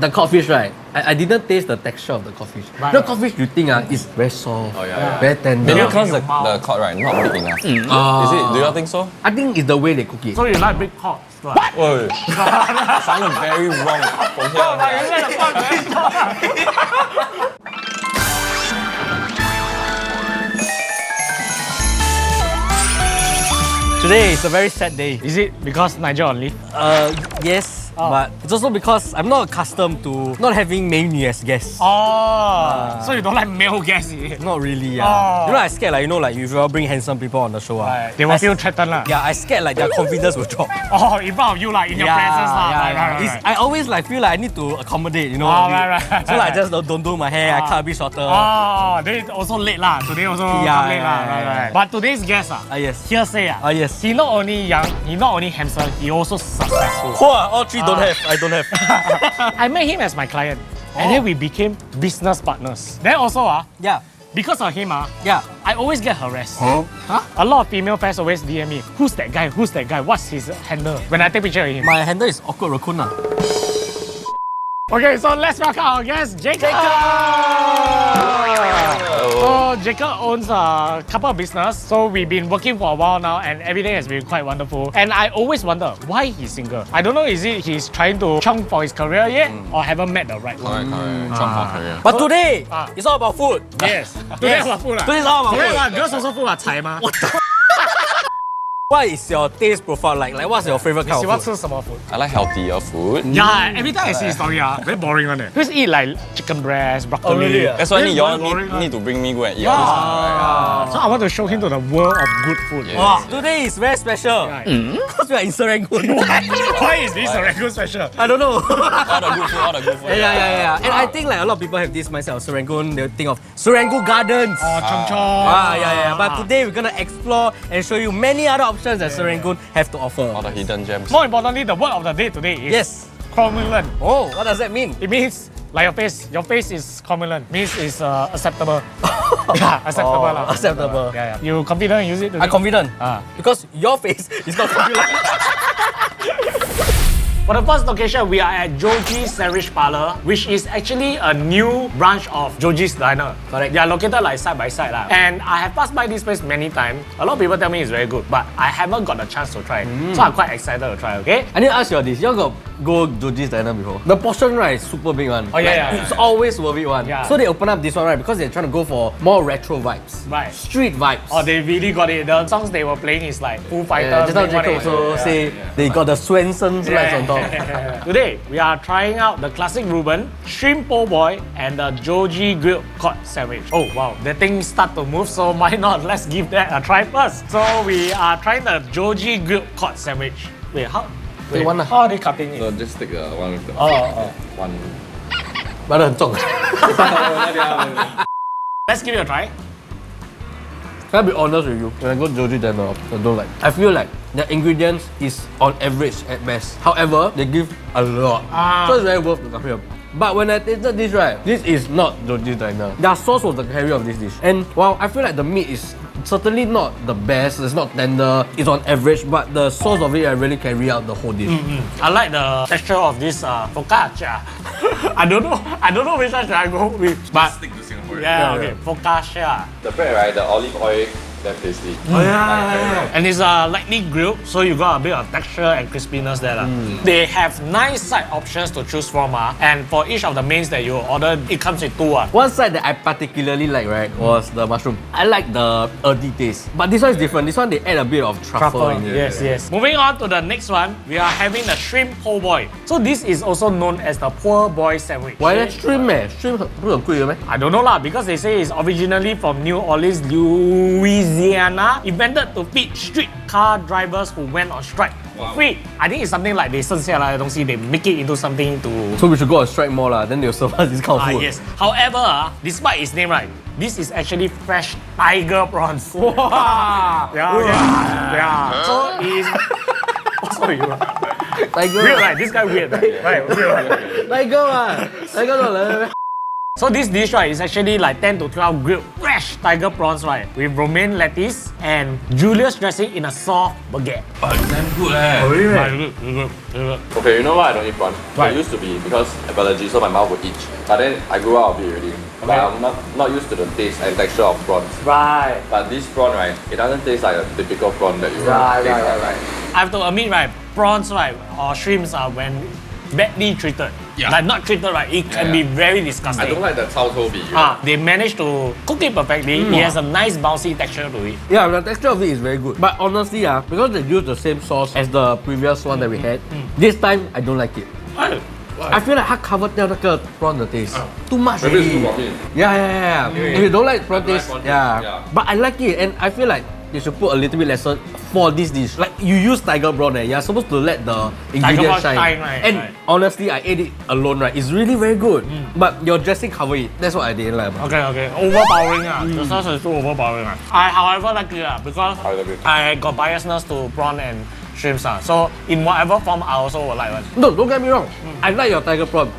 the codfish, right? I didn't taste the texture of the codfish. Right. The codfish you think is very soft, very tender. Maybe because the cod right not big enough. Is it? Do you all think so? I think it's the way they cook it. So you like big cod? What? Oh, sounded very wrong from here. Today is a very sad day. Is it because Nigel on leave? Yes. But it's also because I'm not accustomed to not having menu as guests. So you don't like male guests? Not really, Oh. You know, I scared like, if you all bring handsome people on the show, Right. They will feel threatened lah. yeah, I scared like their confidence will drop. Oh, in front of you like in your presence lah. Right. I always like feel like I need to accommodate, you know. Right. So like I just don't do my hair, I cut a bit shorter. Oh, they also late lah. Today also come late lah. Right. But today's guest yes. hearsay Yes. he not only young, he not only handsome, he also successful. All three don't have. I don't have. I met him as my client, and then we became business partners. Then also Yeah. because of him Yeah. I always get harassed. A lot of female fans always DM me, who's that guy? Who's that guy? What's his handle? When I take picture of him. My handle is awkward raccoon. Okay, so let's welcome our guest, Jacob. So Jacob owns a couple of business. So we've been working for a while now, and everything has been quite wonderful. And I always wonder why he's single. I don't know, is it he's trying to chunk for his career yet, or haven't met the right one? Correct. Trump for career. But today, it's all about food. Yes. Today about food Today is all about Today food. girls also food 菜吗？ What is your taste profile like? Like, what's your favorite kind 喜欢 of food?吃什么 food? I like healthier food. Yeah, every time I see his story, very boring one. Just eat like chicken breast, broccoli. Oh, really? That's why Very you all boring one. need to bring me go and eat all this. So I want to show him to the world of good food. Yes. Wow, today is very special. Right. Because we are in Serangoon. Why is this a regular special? I don't know. All the good food. Yeah. And I think like a lot of people have this mindset of Serangoon. They think of Serangoon Gardens. Oh, chong chong. Yeah. But today we're gonna explore and show you many other options that Serangoon have to offer. All the hidden gems. More importantly, the word of the day today is Yes. cromulent. Oh, what does that mean? It means like your face. Your face is cromulent. Means it's acceptable. Yeah, acceptable lah. Acceptable. Yeah. You confident use it today? I'm confident. Because your face is not confident. For the first location, we are at Joji Sandwich Parlour, which is actually a new branch of Joji's Diner. Correct. They are located like side by side. And I have passed by this place many times. A lot of people tell me it's very good, but I haven't got the chance to try it. So I'm quite excited to try, okay? I need to ask you all this. You all got go Joji's Diner before? The portion, right, is super big one. Oh, yeah. It's always worth it one. Yeah. So they open up this one, right, because they're trying to go for more retro vibes. Right. Street vibes. Oh, they really got it. The songs they were playing is like Foo Fighters. Just now Jacob also say they got the Swenson's lights on top. Today, we are trying out the classic Reuben, shrimp po' boy, and the Joji grilled cod sandwich. Oh wow, the thing start to move, so why not? Let's give that a try first. So we are trying the Joji grilled cod sandwich. Wait, how? Take one lah. How are they cutting it? So just take the one with the one. But 很重. Let's give it a try. Can I be honest with you? When I go Joji Diner, I don't like. I feel like the ingredients is on average at best. However, they give a lot. So it's very worth to come here. But when I tasted this, right, this is not Joji's Diner. Their sauce was the carry of this dish. And while I feel like the meat is certainly not the best, it's not tender, it's on average, but the sauce of it really carry out the whole dish. I like the texture of this focaccia. I don't know which one should I go with. But Stick to Singapore. yeah, okay, focaccia. The bread, right? The olive oil, that tasty. And it's lightly grilled, so you got a bit of texture and crispiness there. They have 9 side options to choose from, and for each of the mains that you order, it comes with 2. One side that I particularly like, right, was the mushroom. I like the earthy taste. But this one is different. This one they add a bit of truffle in it. Yes. Moving on to the next one, we are having the shrimp po' boy. So this is also known as the poor boy sandwich. Why that shrimp Shrimp 不是很贵的咩? I don't know lah, because they say it's originally from New Orleans, Louisiana, invented to feed street car drivers who went on strike. Free. I think it's something like they 剩下来的东西, they make it into something to... So we should go on strike more lah. Then they'll serve us this kind of food. Yes. However, despite its name, right, this is actually fresh tiger prawns. Wow. Yeah. So it's... What's wrong with you? Tiger. Weird, right? This guy weird, right? Right, weird, right? Tiger ah. Tiger not like So this dish, right, is actually like 10 to 12 grilled fresh tiger prawns, right, with romaine lettuce and Julius dressing in a soft baguette. Damn good eh. Very good. Okay, you know why I don't eat prawn? Why? I used to be because of allergy, so my mouth would itch. But then I grew out of it already. But I'm not used to the taste and texture of prawns. Right. But this prawn, right, it doesn't taste like a typical prawn that you Right. taste. I have to admit, right, prawns, right, or shrimps are when badly treated. Yeah. Like not treated, right, it can be very disgusting. I don't like the cao tou bi. They managed to cook it perfectly. It has a nice bouncy texture to it. Yeah, the texture of it is very good. But honestly, because they use the same sauce as the previous one that we had, this time I don't like it. I feel like 它 cover 掉那个 prawn 的 taste. Too much Maybe it's already. too rocky. Yeah. If you don't like prawn I don't like taste, prawn taste, yeah. yeah. But I like it, and I feel like they should put a little bit lesser for this dish. Like you use tiger prawn, you're supposed to let the ingredients prawn shine. shine, right, And right. honestly, I ate it alone, right? It's really very good. But your dressing cover it. That's what I didn't like about it. Okay. Overpowering. The sauce is too overpowering. I, however, like it because I love it. I got biasness to prawn and shrimps. So in whatever form, I also would like one. No, don't get me wrong. I like your tiger prawn.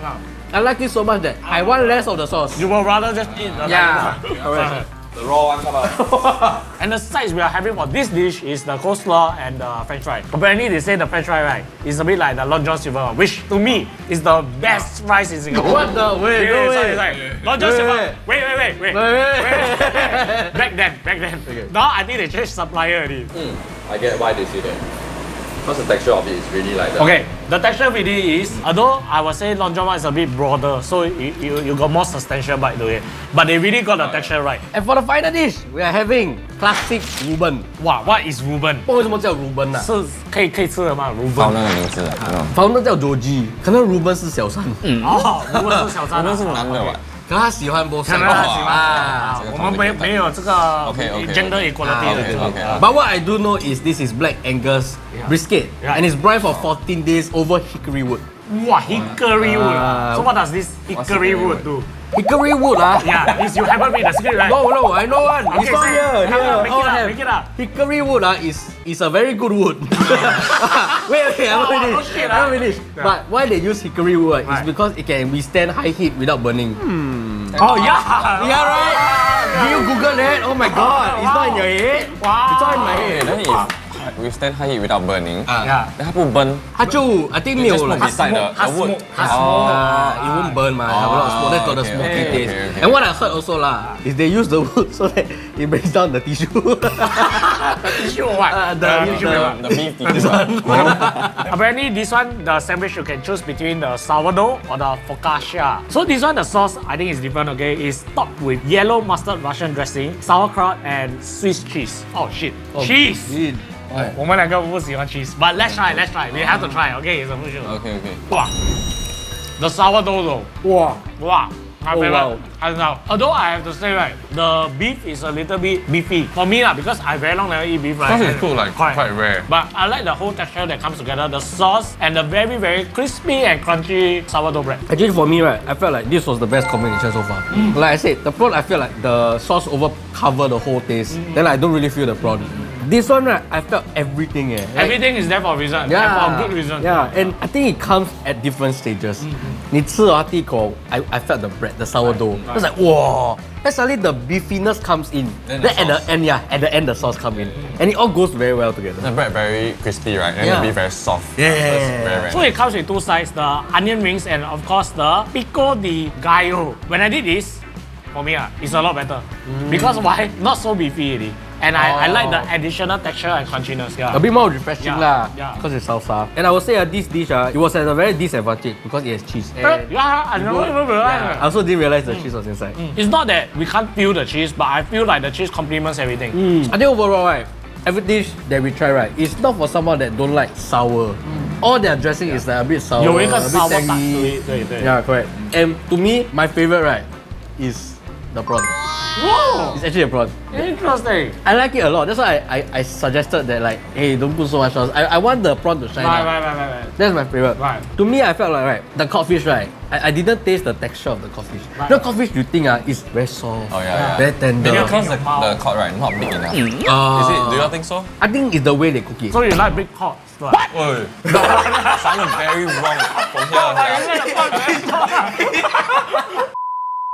I like it so much that I want less of the sauce. You would rather just eat the Yeah. tiger prawn. Correct. The raw one come out. And the sides we are having for this dish is the coleslaw and the french fry. Apparently they say the french fry, right, is a bit like the Long John Silver, which to me is the best fries in Singapore. What the? Wait, no way. Sorry. Long John Wait, Silver. wait. Wait. Wait. Back then. Okay. Now I think they changed supplier already. I get why they say that. Because the texture of it is really like that. Okay, the texture really is, although I would say Long John one is a bit broader, so you got more substantial bite to it. But they really got the texture right. And for the final dish, we are having classic Reuben. Wow, what is Reuben? 不知道为什么叫 Reuben 啊？是可以吃的吗？Reuben。放那个名字了，Founder 叫 Joji，可能 Reuben 是小三，哦，Reuben 是小三啊。那是男的吧？可能他喜欢 both 可 sides 能他喜欢啊。我们没有这个 gender equality 的这种。 But what I do know is this is black Angus brisket, Yeah. and it's brined for 14 days over hickory wood. 哇，hickory wood。So what does this hickory wood do? Hickory wood Yeah, is you haven't read the script, right? No, I know one. Okay, It's not say. here. Come on, All have. make it up. Hickory wood is a very good wood. wait, I Oh, haven't no finished. shit, I haven't finished. Yeah. But why they use hickory wood Right. is because it can withstand high heat without burning. Oh yeah. Yeah, right? Did you Google that? Oh my god, it's not in your head? Wow. It's all in my head. Then if withstand high heat without burning, Yeah. then 它不 burn，它就 I think 没 just 有 put beside the wood. it won't burn man. Have a lot of smoke. That's got the okay, smoky okay, taste. okay. And what I heard also lah is they use the wood so that it breaks down the tissue. Tissue or what? The beef this tissue. one. Apparently, this one, the sandwich, you can choose between the sourdough or the focaccia. So this one, the sauce, I think is different, okay? It's topped with yellow mustard Russian dressing, sauerkraut, and Swiss cheese. Oh shit, cheese! Shit. 我们两个不喜欢 cheese, but let's try. We have to try, okay? It's a official. Okay. Wow. The sourdough though. Wow. Wow. My favorite. wow. Hands down. Although I have to say, right, the beef is a little bit beefy. For me, because I very long never eat beef, right? Because it's too like Correct. quite rare. But I like the whole texture that comes together, the sauce and the very, very crispy and crunchy sourdough bread. Actually, for me, right, I felt like this was the best combination so far. Like I said, the prawn, I feel like the sauce over cover the whole taste. Then I don't really feel the prawn. This one, right, I felt everything. Like, Everything is there for a reason. And for a good reason. Yeah, and I think it comes at different stages. 你吃啊，第一口 I felt the bread, the sourdough. I was like, wow. Then suddenly the beefiness comes in. Then Then the at the sauce. end, at the end the sauce comes in. And it all goes very well together. The bread very crispy, right? And Yeah. the beef very soft. Yeah. So it's very So it comes with two sides, the onion rings and of course the pico de gallo. When I did this, for me, it's a lot better. Because why? Not so beefy already. And I like the additional texture and crunchiness. Yeah. A bit more refreshing Yeah, lah, yeah. because it's salsa. And I would say this dish, it was at a very disadvantage because it has cheese. And Yeah, I never I realized. also didn't realize the cheese was inside. It's not that we can't feel the cheese, but I feel like the cheese complements everything. I think overall, right, every dish that we try, right, it's not for someone that don't like sour. All their dressing is like a bit sour, 有一个 a bit sour 感 tangy. 对。 Yeah, correct. And to me, my favorite, right, is the prawn. Whoa, It's actually a prawn. interesting. I like it a lot. That's why I suggested that like, hey, don't put so much sauce. I want the prawn to shine out. Right. That's my favorite. Right. To me, I felt like right, the codfish, right, I didn't taste the texture of the codfish. Right. The codfish you think is very soft, Oh, yeah. very tender. Maybe because Yeah. the cod, right, not big enough. Is it? Do you think so? I think it's the way they cook it. So you like big pot? What? Oh, sounded very wrong from here.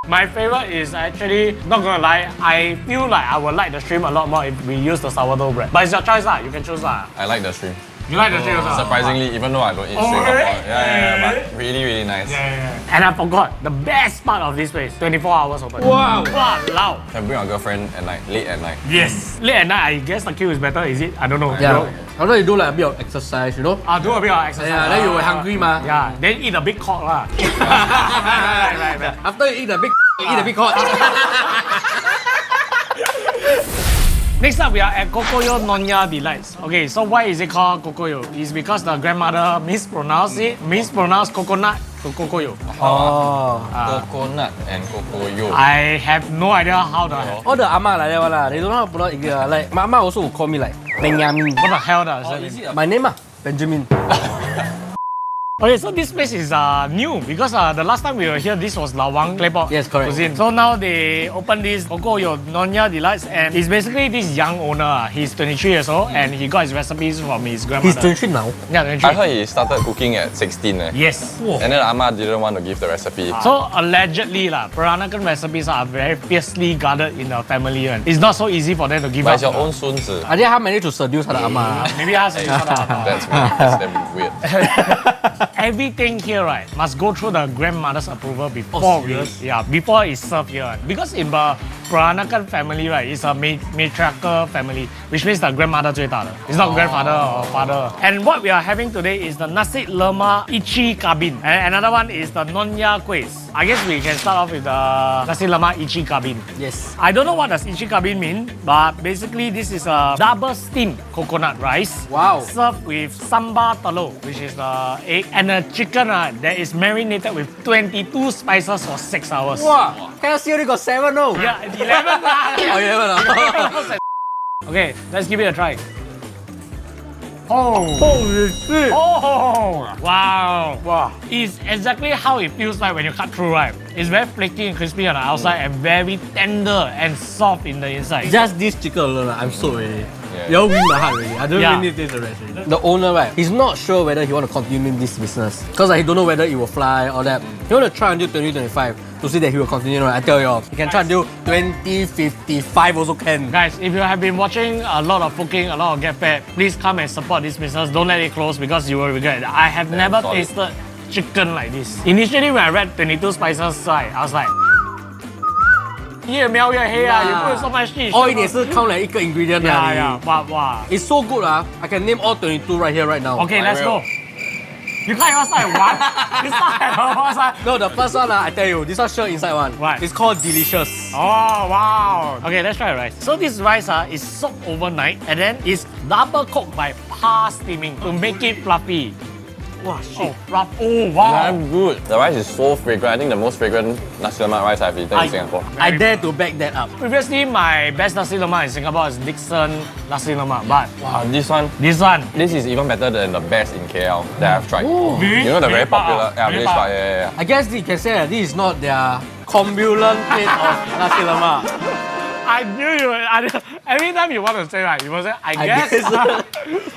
My favorite is actually, not gonna lie, I feel like I would like the shrimp a lot more if we use the sourdough bread. But it's your choice, you can choose. I like the shrimp. You like the shrimp also? Surprisingly, even though I don't eat shrimp, really? but really nice. And I forgot, the best part of this place, 24 hours open. Wow. Wow. Can bring our girlfriend at night, late at night. Yes. Late at night, I guess the queue is better, is it? I don't know. Yeah. I know you do like a bit of exercise, you know? I'll do a bit of exercise. Yeah, then you were hungry, ma. Yeah, then eat a big cock lah. right. After you eat the big, you eat the big hot. Next up, we are at Kokoyo Nyonya Delights. Okay, so why is it called Kokoyo? It's because the grandmother mispronounced coconut to Kokoyo. Coconut and Kokoyo. I have no idea how the hell. All the ama like that one lah. They don't know how to pronounce English. Like my ama also would call me like Benjamin. What the hell does that mean? My name Benjamin. Okay, so this place is new because the last time we were here, this was Lawang Claypot Yes, correct. cuisine. So now they opened this Kokoyo Nyonya Delights, and it's basically this young owner. He's 23 years old and he got his recipes from his grandmother. He's 23 now. Yeah, I 23. heard he started cooking at 16. Yes. And then Amma didn't want to give the recipe. So allegedly Peranakan recipes are very fiercely guarded in the family. It's not so easy for them to give But up. it's your own 孙子. I think he managed to seduce her ama. Maybe has a That's weird. That's damn weird. Everything here, right, must go through the grandmother's approval before before it's served here. Because in the Peranakan family, right, it's a matriarchal family, which means the grandmother 最大的. It's not grandfather or father. And what we are having today is the Nasi Lemak Ichi Kabin. And another one is the Nyonya Kuehs. I guess we can start off with the Nasi Lemak Ichi Kabin. Yes. I don't know what does Ichi Kabin mean, but basically this is a double steamed coconut rice. Wow. Served with sambal telur, which is the egg, and a chicken that is marinated with 22 spices for 6 hours. Wow. KFC only got 7 no. Yeah, 11 lah. Oh, 11 Okay, let's give it a try. Oh. Holy shit. Oh, wow. It's exactly how it feels like when you cut through, right? It's very flaky and crispy on the outside and very tender and soft in the inside. Just this chicken alone, I'm sold already. Yeah. You all win my heart already. I don't Yeah. really need to taste the rest already. The owner, right, he's not sure whether he want to continue this business. Because he don't know whether it will fly or that. He want to try until 2025 to see that he will continue. Right? I tell you all, he can try until 2055 also can. Guys, if you have been watching a lot of cooking, a lot of Get Fed, please come and support this business. Don't let it close because you will regret it. I have never solid. tasted chicken like this. Initially, when I read 22 spices, right, I was like, 越描越黑啊 you put so much shit. Oil 也是 count like 一个 ingredient Yeah. Wow. It's so good I can name all 22 right here right now. Okay, let's will. go. You can't even start at one. You start at the first one. No, the first one I tell you, this one sure inside one. Right. It's called Delicious. Oh, wow. Okay, let's try rice. So this rice is soaked overnight and then it's double cooked by par steaming to make it fluffy. Wow, shit. Oh, wow. Damn good. The rice is so fragrant. I think the most fragrant Nasi Lemak rice I've eaten in Singapore. I dare to back that up. Previously, my best Nasi Lemak in Singapore is Dixon Nasi Lemak, but Wow, this one this is even better than the best in KL that I've tried. Really? You know the very Village Park, popular, Village Village Park. Park, yeah. I guess you can say that this is not their combulant plate of Nasi Lemak. I knew you. Every time you want to say right, you must say, I guess.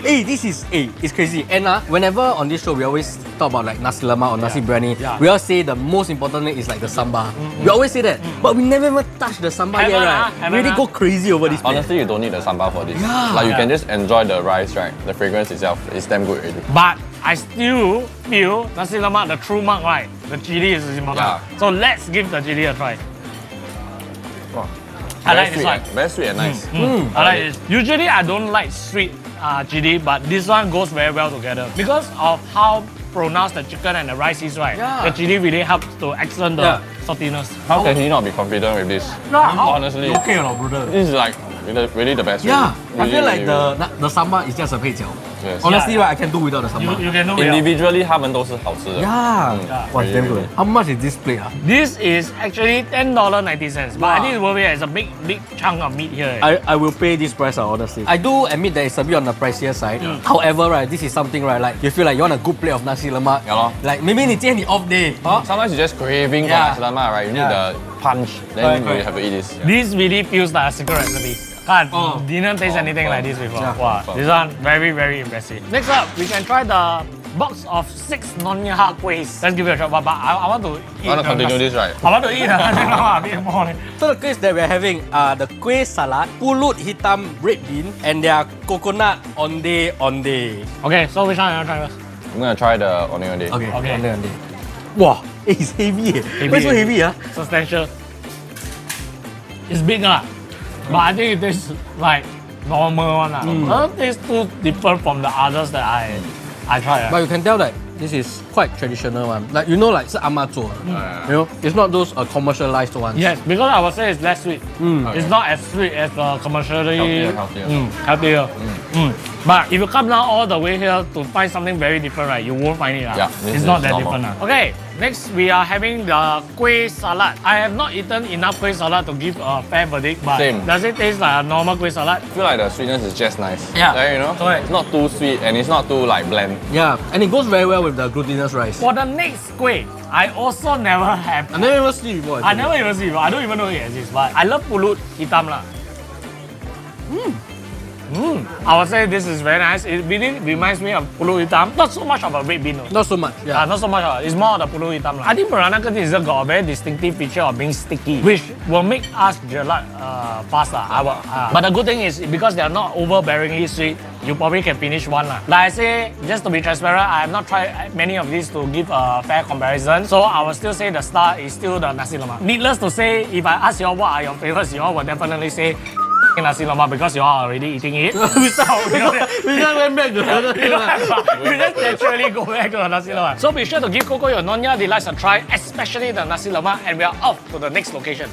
It's crazy. And whenever on this show, we always talk about like Nasi Lemak or Nasi Biryani, Yeah. we all say the most important thing is like the sambal. We always say that, but we never even touch the sambal yet, right? We really go crazy over this plate. Honestly, you don't need the sambal for this. Yeah. Like you can just enjoy the rice, right? The fragrance itself is damn good already. But I still feel Nasi Lemak, the true mark, right? The chili is important. Yeah. So let's give the chili a try. Wow. I Very like this sweet, one. Very sweet and nice. I like this. Usually I don't like sweet chili, but this one goes very well together. Because of how pronounced the chicken and the rice is, right? Yeah. The chili really helps to accent the saltiness. How can he not be confident with this? Honestly, Okay or not, brother? this is like really the best. Yeah, really. I feel like Really, the sambal is just a 配角. Yes. Honestly, Yeah. right, I can do without the sambal. You can do it. Individually, 他们都是好吃的。 Yeah. Wow, really damn good. good. How much is this plate? This is actually $10.90, but I Wow. think it's worth it. It's a big chunk of meat here. I will pay this price, honestly. I do admit that it's a bit on the pricier side. However, right, this is something, right, like you feel like you want a good plate of Nasi Lemak. Yeah lor. Like maybe 你今天你 off day. Sometimes you're just craving for Yeah. Nasi Lemak, right? You need Yeah. the punch, then Correct, you correct. have to eat this. This really feels like a secret recipe. God, didn't taste anything like this before. Yeah. Wow, this one very impressive. Next up, we can try the box of 6 Nyonya kuehs. Let's give it a try. But I want to eat. I want to continue this, right? I want to eat a bit more. So the kuehs that we're having are the kueh salad, pulut hitam red bean, and their coconut onde. Okay, so which one you want to try first? I'm gonna try the onion day. Okay. Okay. Onde. Wow, it's heavy. Why so heavy? Substantial. It's big but I think it tastes like normal one. I don't taste too different from the others that I tried. But you can tell that this is quite traditional one. Like you know, like 是阿嬷做的. You know, it's not those commercialized ones. Yes, because I would say it's less sweet. It's not as sweet as the commercially healthier. But if you come down all the way here to find something very different, right, you won't find it. Yeah, it's not that different. Okay, next we are having the kueh salad. I have not eaten enough kueh salad to give a fair verdict, but Same. does it taste like a normal kueh salad? I feel like the sweetness is just nice. Yeah. Like, you know, Correct. it's not too sweet and it's not too like bland. Yeah, and it goes very well with the glutinous rice. For the next kueh, I also never have. I never even see before. I never even see it. I don't even know it exists, but I love pulut hitam lah. I would say this is very nice. It really reminds me of pulut hitam. Not so much of a red bean. Not so much. Yeah. Not so much. It's more of the pulut hitam. I think Peranakan dessert got a very distinctive feature of being sticky, which will make us jelak fast. But the good thing is because they are not overbearingly sweet, you probably can finish one. Like I say, just to be transparent, I have not tried many of these to give a fair comparison. So I will still say the star is still the Nasi Lemak. Needless to say, if I ask you all what are your favorites, you all will definitely say Nasi Lemak because you are already eating it. So we just went back to the we just naturally go back to the Nasi Lemak. So be sure to give Kokoyo Nyonya Delights a try, especially the Nasi Lemak, and we are off to the next location.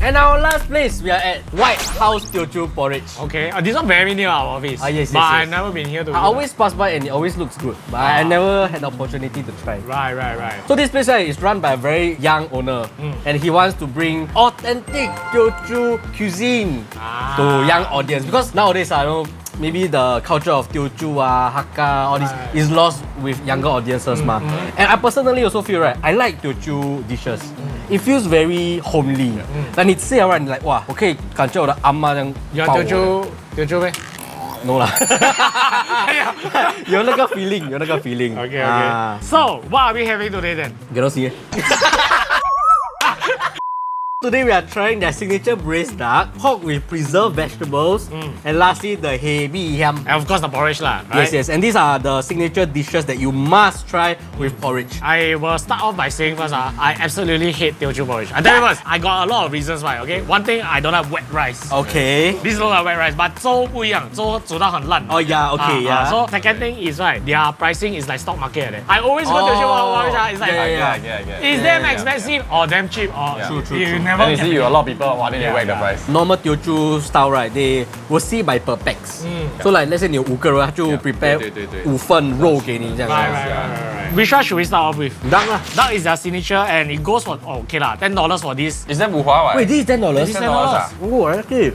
And our last place, we are at White House Teochew Porridge. Okay, this one very near our office. Yes, but yes. I've never been here to I always pass by and it always looks good, but I never had the opportunity to try. Right. So this place is run by a very young owner, and he wants to bring authentic Teochew cuisine to young audience because nowadays I know maybe the culture of Teochew, Hakka, all this is lost with younger audiences And I personally also feel I like Teochew dishes. It feels very homely. Like 你吃了 你 like 哇，我可以感觉我的阿嬷这样有抱我。 Teochew 咩？ No 啦，有那个 feeling， 有那个 feeling。 Okay. So what are we having today then? Cannot see. Today we are trying their signature braised duck, pork with preserved vegetables, and lastly the hei bi yam. And of course the porridge lah, right? Yes, and these are the signature dishes that you must try with porridge. I will start off by saying first, I absolutely hate Teochew porridge. I tell you first, I got a lot of reasons why, okay? One thing, I don't like wet rice. Okay. This don't like wet rice, but 粥不一样，粥煮到很烂。 Oh yeah, okay, yeah. So second thing is their pricing is like stock market. I always go Teochew porridge, it's like, is damn expensive or damn cheap or True. you never And you can see, a lot of people wanting to whack the price. Normal Teochew style, right? They will see by per pax. So like let's say 你有5个人，他就 prepare 5份肉给你这样。 Right. Which one should we start off with? Duck lah. Duck is their signature and it goes for okay lah, $10 for this. Is that 五花 Wait, this is $10. This is $10. Oh, okay.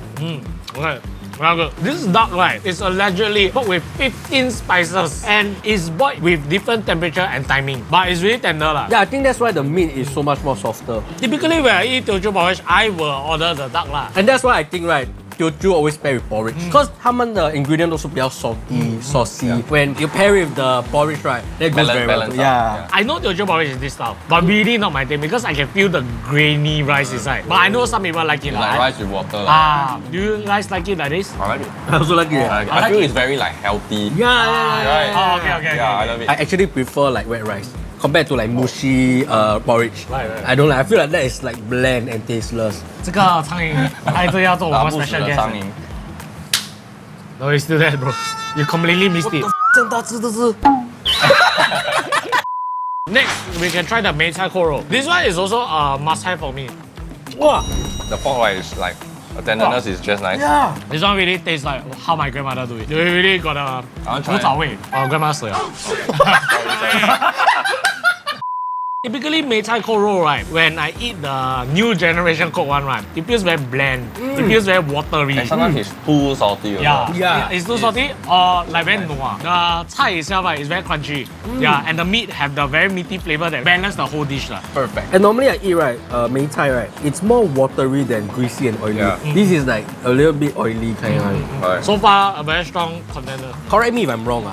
Okay. Well, good. This duck, right, is allegedly cooked with 15 spices and is boiled with different temperature and timing. But it's really tender lah. Yeah, I think that's why the meat is so much more softer. Typically, when I eat Teochew porridge, I will order the duck lah. And that's why I think, right, Teochew always pair with porridge. Because 他们的 ingredient 都是比较 salty, saucy. When you pair with the porridge, right, that goes very well. Balance Yeah. I know Teochew porridge is this style, but really not my thing because I can feel the grainy rice inside. But I know some people like it. Like rice with water. Do you guys like it like this? I like it. I also like it. I feel it's very like healthy. Yeah. Right? Oh, okay. Yeah, I love it. I actually prefer like wet rice compared to like mushy porridge. Right. I don't like. I feel like that is like bland and tasteless. 这个苍蝇还是要做我们 special 的 guest. 苍蝇。 No, it's still there, bro. You completely missed it. 这样大只都是。 Next, we can try the 梅菜扣肉. This one is also a must-have for me. Wow. The pork right is like, the tenderness is just nice. Yeah. This one really tastes like how my grandmother do it. They really got a I want to try. 古早味. Grandma 死了. Typically, Mei Tai Coke roll, right? When I eat the new generation Coke one, right? It feels very bland. It feels very watery. And sometimes it's too salty. Also. Yeah, it's too salty or like very noa. The cai itself right, is very crunchy. Yeah, and the meat have the very meaty flavor that balance the whole dish lah. Perfect. And normally I eat right, Mei Tai right, it's more watery than greasy and oily. Yeah. This is like a little bit oily kind of. Right. So far, a very strong contender. Correct me if I'm wrong.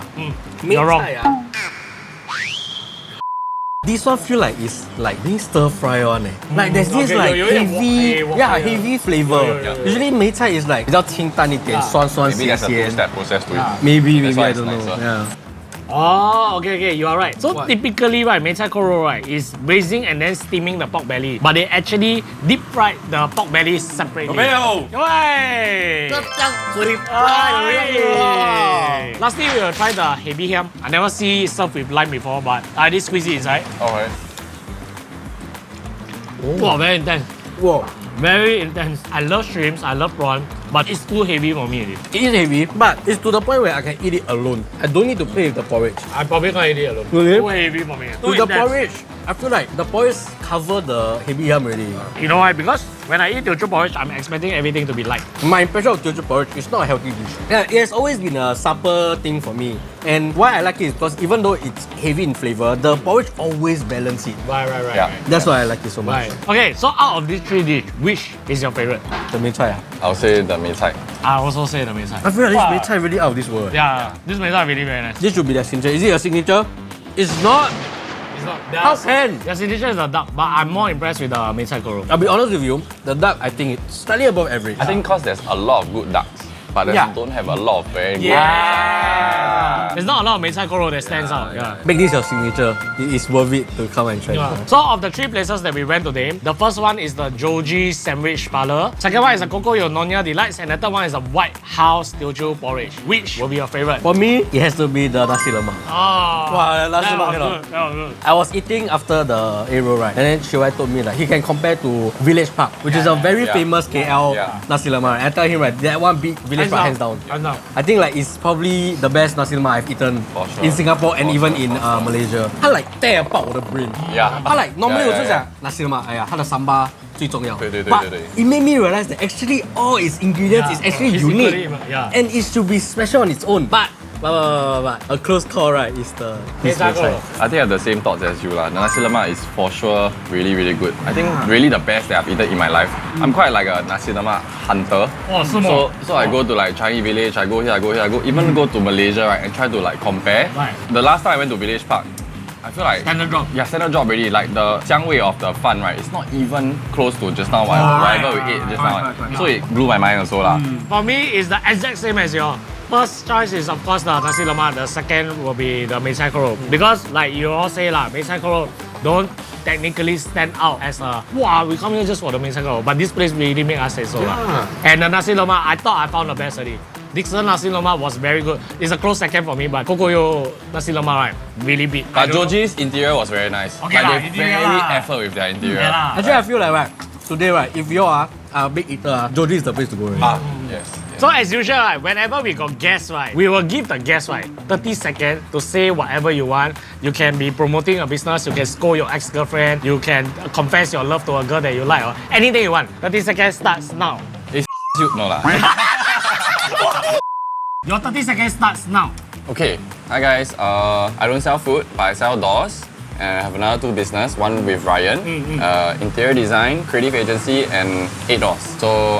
Mei You're wrong. Tai, this one feel like it's like being stir fry on Like there's this like heavy flavor. Usually Mei Tai is like 比较清淡一点，酸酸 Maybe there's a 咸咸。 two-step process to it. Maybe That's why I it's don't know. nicer. Yeah. Oh, okay, you are right. So What? typically, right, Mei Tai Coke roll, right, is braising and then steaming the pork belly. But they actually deep fried the pork belly separately. 喂！ Lastly, we will try the heavy ham. I never see it served with lime before, but I did squeeze it inside. Okay. Wow, very intense. Whoa. Very intense. I love shrimps, I love prawn, but it's too heavy for me. It is heavy, but it's to the point where I can eat it alone. I don't need to play with the porridge. I probably can't eat it alone. Really? Too heavy for me. Too With the intense. porridge, I feel like the porridge cover the heavy ham already. You know why? Because when I eat Teochew porridge, I'm expecting everything to be light. My impression of Teochew porridge is not a healthy dish. Yeah, it has always been a supper thing for me. And why I like it is because even though it's heavy in flavor, the porridge always balance it. Right. Yeah. That's why I like it so much. Right. Okay, so out of these three dishes, which is your favorite? The Mei Tai. I'll say the Mei Tai. I also say the Mei Tai. I feel like this Mei Tai really out of this world. Yeah, this Mei Tai really very nice. This should be their signature. Is it a signature? It's not. It's not. How can? Their signature is the duck, but I'm more impressed with the Mei Tai Coke roll. I'll be honest with you, the duck I think it's slightly above average. I think because there's a lot of good ducks, but they Yeah. don't have a lot of very good. There's not a lot of Mei Tai Coke roll that stands out. Yeah. Make this your signature. It is worth it to come and try. Yeah. So of the three places that we went today, the first one is the Joji Sandwich Parlour. Second one is the Kokoyo Nyonya Delights, and the third one is the White House Teochew Porridge. Which will be your favorite? For me, it has to be the Nasi Lemak. Oh, Wow, the Nasi that Lemak was cannot. good. That was good. I was eating after the A roll, right? And then Shiwai told me like he can compare to Village Park, which is a very Yeah. famous KL Yeah. Nasi Lemak. I tell him right, that one beat Village Park hands down. Hands down. I think like it's probably the best Nasi Lemak I've eaten For sure. in Singapore and For even sure, in for sure. Malaysia. 它 like tear apart 我的 brain. Yeah. 它 like normally Yeah, 我就 yeah, 讲 Nasi Lemak，哎呀，它的 sambal 最重要。对对对 But 对对 it made me realize that actually all its ingredients is actually It's unique, equally, yeah. and it should be special on its own. But a close call, right? Is the Mei Tai Mei Tai. Coke. I think I have the same thoughts as you lah. The Nasi Lemak is for sure really, really good. I think really the best that I've eaten in my life. I'm quite like a Nasi Lemak hunter. Oh, So I go to like Changi Village, I go here, even go to Malaysia, right, and try to like compare. Right. The last time I went to Village Park, I feel like Standard drop. Yeah, standard drop already. Like the jiang wei of the fun, right? It's not even close to just now whatever we ate just now. So it blew my mind also lah. For me, it's the exact same as your. First choice is of course the Nasi Lemak. The second will be the Mei Tai Coke. Because like you all say lah, Mei Tai Coke don't technically stand out as a wow, we come here just for the Mei Tai Coke. But this place really make us say so lah. And the Nasi Lemak, I thought I found the best already. Dixon Nasi Lemak was very good. It's a close second for me, but Kokoyo Nasi Lemak right really beat. I But don't know. Joji's interior was very nice. Okay like lah, they interior very lah. effort with their interior. Yeah lah. Actually, I feel like right today, right, if you are a big eater, Joji is the place to go. Right? Yes. So as usual, right, whenever we got guests, right, we will give the guest, right, 30 seconds to say whatever you want. You can be promoting a business, you can scold your ex-girlfriend, you can confess your love to a girl that you like, or anything you want. 30 seconds starts now. It's you no lah. Your 30 seconds starts now. Okay, hi guys. I don't sell food, but I sell doors. And I have another two business, one with Ryan, interior design, creative agency, and 8 doors. So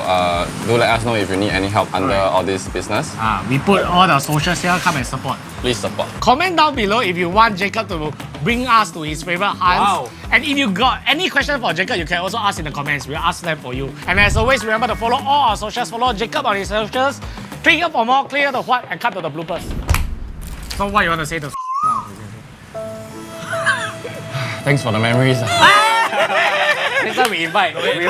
do let us know if you need any help under all this business. We put all the socials here, come and support. Please support. Comment down below if you want Jacob to bring us to his favorite hunts. Wow. And if you got any question for Jacob, you can also ask in the comments. We'll ask them for you. And as always, remember to follow all our socials. Follow Jacob on his socials. Click here for more, clear the what, and cut to the bloopers. So what you want to say to Thanks for the memories. Next time we invite. we